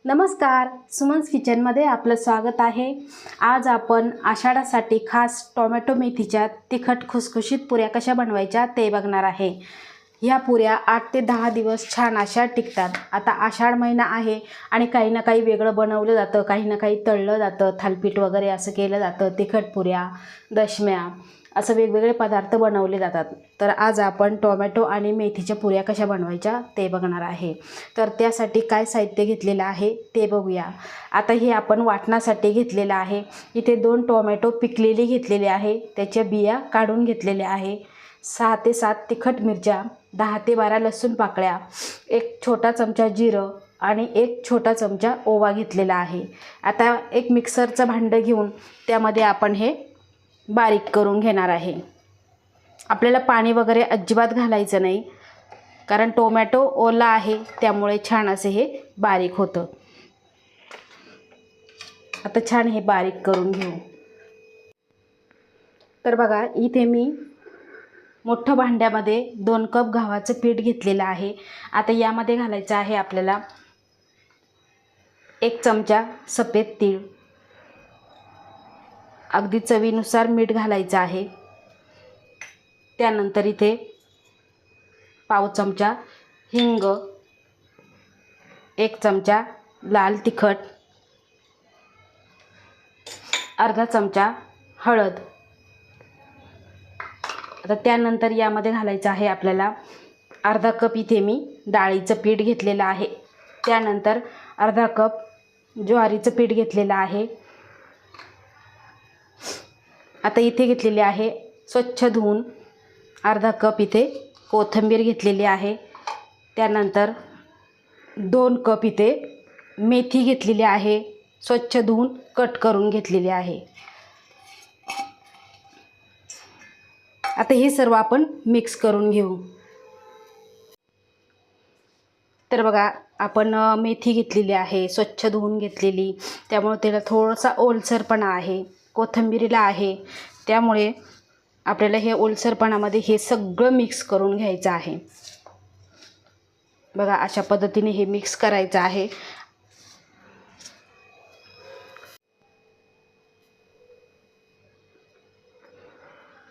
नमस्कार, सुमन्स किचनमध्ये आपलं स्वागत आहे। आज आपण आषाढासाठी खास टोमॅटो मेथीच्या तिखट खुसखुशीत पुऱ्या कशा बनवायच्या ते बघणार आहे। ह्या पुऱ्या 8 ते 10 दिवस छान अशा टिकतात। आता आषाढ महिना आहे आणि काही ना काही वेगळं बनवलं जातं, काही ना काही तळलं जातं, थालीपीठ वगैरे असं केलं जातं, तिखट पुऱ्या, दशम्या असं वेगवेगळे पदार्थ बनवले जातात। तर आज आपण टोमॅटो आणि मेथीच्या पुऱ्या कशा बनवायच्या ते बघणार आहे। तर त्यासाठी काय साहित्य घेतलेलं आहे ते बघूया। आता हे आपण वाटण्यासाठी घेतलेलं आहे। इथे 2 टोमॅटो पिकलेले घेतलेले आहे, त्याच्या बिया काढून घेतलेल्या आहे। 6 ते 7 तिखट मिरच्या, 10 ते 12 लसूण पाकळ्या, 1 छोटा चमचा जिरं आणि 1 छोटा चमचा ओवा घेतलेला आहे। आता एक मिक्सरचं भांडं घेऊन त्यामध्ये आपण हे बारीक करून घेणार आहे। आपल्याला पाणी वगैरे अजिबात घालायचं नाही, कारण टोमॅटो ओला आहे त्यामुळे छान असे हे बारीक होतं। आता छान हे बारीक करून घेऊ। तर बघा, इथे मी मोठ्या भांड्यामध्ये 2 कप गव्हाचं पीठ घेतलेलं आहे। आता यामध्ये घालायचं आहे आपल्याला 1 चमचा सफेद तीळ, अगदी चवीनुसार मीठ घालायचं आहे। त्यानंतर इथे पाव चमचा हिंग, 1 चमचा लाल तिखट, अर्धा चमचा हळद। आता त्यानंतर यामध्ये घालायचं आहे आपल्याला अर्धा कप इथे मी डाळीचं पीठ घेतलेलं आहे। त्यानंतर अर्धा कप ज्वारीचं पीठ घेतलेलं आहे। आता इथे घेतलेले आहे स्वच्छ धुवून अर्धा कप इथे कोथिंबीर घेतलेली आहे। त्यानंतर 2 कप इथे मेथी घेतलेली आहे, स्वच्छ धुवून कट करून घेतलेली आहे। आता हे सर्व आपण मिक्स करून घेऊ। तर बघा, आपण मेथी घेतलेली आहे, स्वच्छ धुवून घेतलेली, त्यामुळे त्याला थोडासा ओलसरपणा आहे। कोथिंबीरीला आहे, त्यामुळे आपल्याला हे ओलसरपणामध्ये हे सगळं मिक्स करून घ्यायचं आहे। बघा, अशा पद्धतीने हे मिक्स करायचं आहे।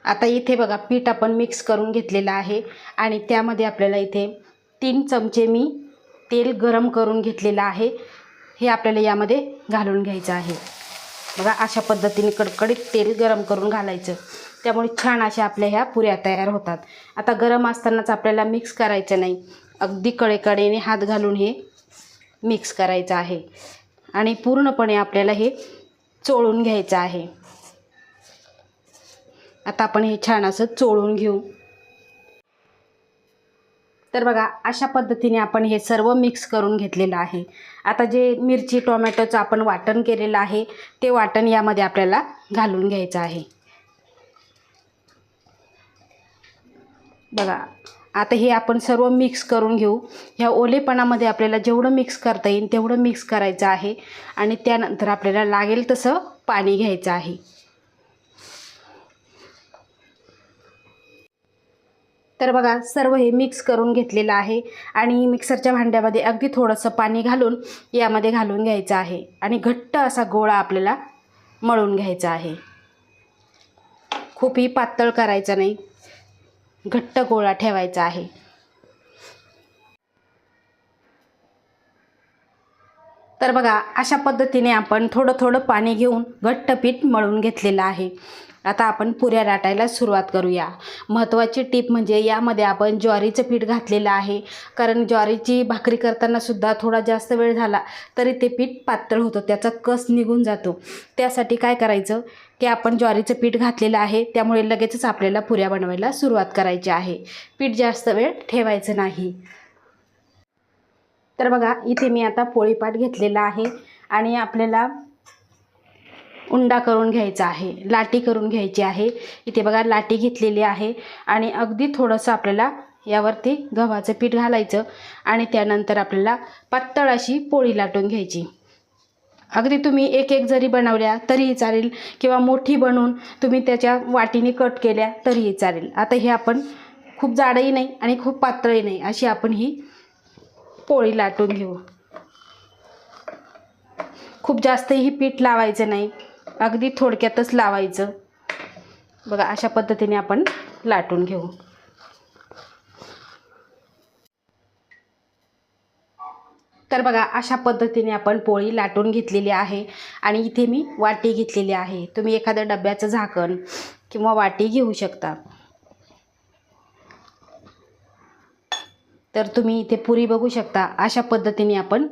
आता इथे बघा, पीठ आपण मिक्स करून घेतलेलं आहे आणि त्यामध्ये आपल्याला इथे 3 चमचे मी तेल गरम करून घेतलेलं आहे, हे आपल्याला यामध्ये घालून घ्यायचं आहे। बघा, अशा पद्धतीने कडकडीत तेल गरम करून घालायचं, त्यामुळे छान अशा आपल्या ह्या पुऱ्या तयार होतात। आता गरम असतानाच आपल्याला मिक्स करायचं नाही, अगदी कडेकडेने हात घालून हे मिक्स करायचं आहे आणि पूर्णपणे आपल्याला हे चोळून घ्यायचं आहे। आता आपण हे छान असं चोळून घेऊ। तर बघा, अशा पद्धतीने आपण हे सर्व मिक्स करून घेतलेलं आहे। आता जे मिरची टोमॅटोचं आपण वाटण केलेलं आहे ते वाटण यामध्ये आपल्याला घालून घ्यायचं आहे। बघा, आता हे आपण सर्व मिक्स करून घेऊ। ह्या ओलेपणामध्ये आपल्याला जेवढं मिक्स करता येईल तेवढं मिक्स करायचं आहे आणि त्यानंतर आपल्याला लागेल तसं पाणी घ्यायचं आहे। तर बघा, सर्व हे मिक्स करून घेतलेलं आहे आणि मिक्सरच्या भांड्यामध्ये अगदी थोडंसं पाणी घालून यामध्ये घालून घ्यायचं आहे आणि घट्ट असा गोळा आपल्याला मळून घ्यायचा आहे। खूपही पातळ करायचा नाही, घट्ट गोळा ठेवायचा आहे। तर बघा, अशा पद्धतीने आपण थोडं थोडं पाणी घेऊन घट्ट पीठ मळून घेतलेलं आहे। आता आपण पुऱ्या लाटायला सुरुवात करूया। महत्त्वाची टीप म्हणजे यामध्ये आपण ज्वारीचं पीठ घातलेलं आहे, कारण ज्वारीची भाकरी करताना सुद्धा थोडा जास्त वेळ झाला तरी ते पीठ पातळ होतं, त्याचा कस निघून जातो। त्यासाठी काय करायचं की आपण ज्वारीचं पीठ घातलेलं आहे, त्यामुळे लगेचच आपल्याला पुऱ्या बनवायला सुरुवात करायची आहे, पीठ जास्त वेळ ठेवायचं नाही। तर बघा, इथे मी आता पोळीपाट घेतलेला आहे आणि आपल्याला उंडा करून घ्यायचा आहे, लाटी करून घ्यायची आहे। इथे बघा, लाटी घेतलेली आहे आणि अगदी थोडंसं आपल्याला यावरती गव्हाचं पीठ घालायचं आणि त्यानंतर आपल्याला पातळ अशी पोळी लाटून घ्यायची। अगदी तुम्ही एक एक जरी बनवल्या तरीही चालेल किंवा मोठी बनवून तुम्ही त्याच्या वाटीने कट केल्या तरीही चालेल। आता हे आपण खूप जाडही नाही आणि खूप पातळही नाही अशी आपण ही पोळी लाटून घेऊ। खूप जास्तही पीठ लावायचं नाही, अगदी थोडक्यातच लावायचं. बघा अशा पद्धतीने आपण लाटून घेऊ. तर बघा अशा पद्धतीने आपण पोळी लाटून घेतलेली आहे आणि इथे मी वाटी घेतलेली आहे. तुम्ही एखाद्या डब्याचं झाकण किंवा वाटी घेऊ शकता. तर तुम्ही इथे पुरी बघू शकता. अशा पद्धतीने आपण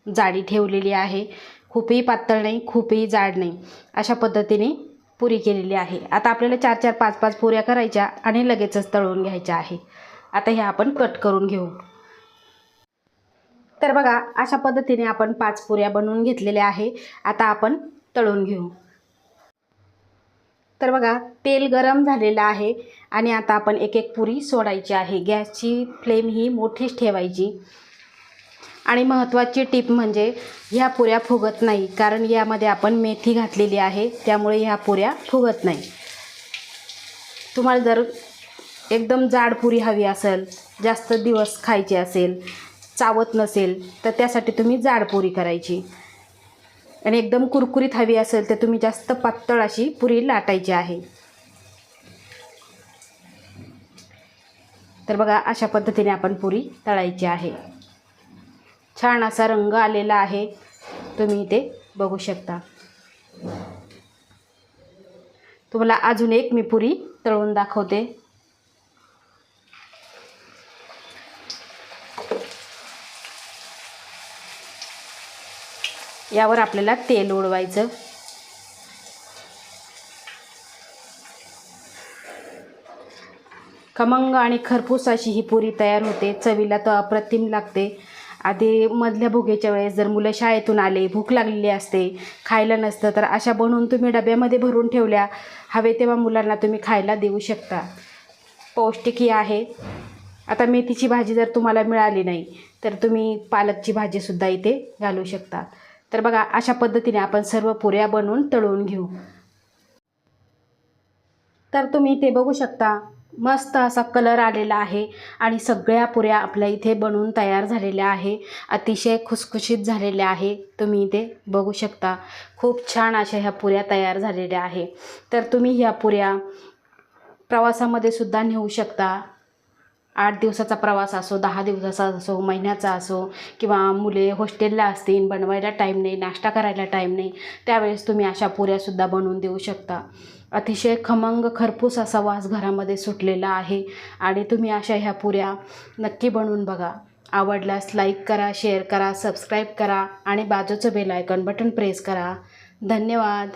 जाडी ठेवलेली आहे. खूपही पातळ नाही, खूपही जाड नाही, अशा पद्धतीने पुरी केलेली आहे. आता आपल्याला 4-4 5-5 पुऱ्या करायच्या आणि लगेचच तळून घ्यायच्या आहे. आता ह्या आपण कट करून घेऊ. तर बघा अशा पद्धतीने आपण 5 पुऱ्या बनवून घेतलेल्या आहे. आता आपण तळून घेऊ. तर बघा तेल गरम झालेलं आहे आणि आता आपण एक एक पुरी सोडायची आहे. गॅसची फ्लेम ही मोठीच ठेवायची. आणि महत्त्वाची टीप म्हणजे ह्या पुऱ्या फुगत नाही, कारण यामध्ये आपण मेथी घातलेली आहे, त्यामुळे ह्या पुऱ्या फुगत नाही. तुम्हाला जर एकदम जाड पुरी हवी असेल, जास्त दिवस खायची असेल, चावत नसेल, तर त्यासाठी तुम्ही जाड पुरी करायची. आणि एकदम कुरकुरीत हवी असेल तर तुम्ही जास्त पातळ अशी पुरी लाटायची आहे. तर बघा अशा पद्धतीने आपण पुरी तळायची आहे. छान असा रंग आलेला आहे, तुम्ही इथे बघू शकता. तुम्हाला अजून एक मी पुरी तळून दाखवते. यावर आपल्याला तेल उडवायचं. खमंग आणि खरपूस अशी ही पुरी तयार होते. चवीला तर अप्रतिम लागते. आधी मधल्या भुगेच्या वेळेस जर मुलं शाळेतून आले, भूक लागलेली असते, खायला नसतं, तर अशा बनवून तुम्ही डब्यामध्ये भरून ठेवल्या, हवे तेव्हा मुलांना तुम्ही खायला देऊ शकता. पौष्टिकही आहे. आता मेथीची भाजी जर तुम्हाला मिळाली नाही तर तुम्ही पालकची भाजीसुद्धा इथे घालू शकता. तर बघा अशा पद्धतीने आपण सर्व पुऱ्या बनवून तळून घेऊ. तर तुम्ही इथे बघू शकता मस्त असा कलर आलेला आहे आणि सगळ्या पुऱ्या आपल्या इथे बनवून तयार झालेल्या आहे. अतिशय खुसखुशीत झालेल्या आहे. तुम्ही इथे बघू शकता खूप छान अशा ह्या पुऱ्या तयार झालेल्या आहे. तर तुम्ही ह्या पुऱ्या प्रवासामध्ये सुद्धा नेऊ शकता. 8 दिवसाचा प्रवास असो, 10 दिवसाचा असो, महिन्याचा असो, किंवा मुले हॉस्टेलला असतील, बनवायला टाईम नाही, नाश्ता करायला टाईम नाही, त्यावेळेस तुम्ही अशा पुऱ्यासुद्धा बनवून देऊ शकता. अतिशय खमंग खरपूस असा वास घरामध्ये सुटलेला आहे आणि तुम्ही अशा ह्या पुऱ्या नक्की बनवून बघा. आवडल्यास लाईक करा, शेअर करा, सबस्क्राईब करा आणि बाजूचं बेल आयकॉन बटन प्रेस करा. धन्यवाद.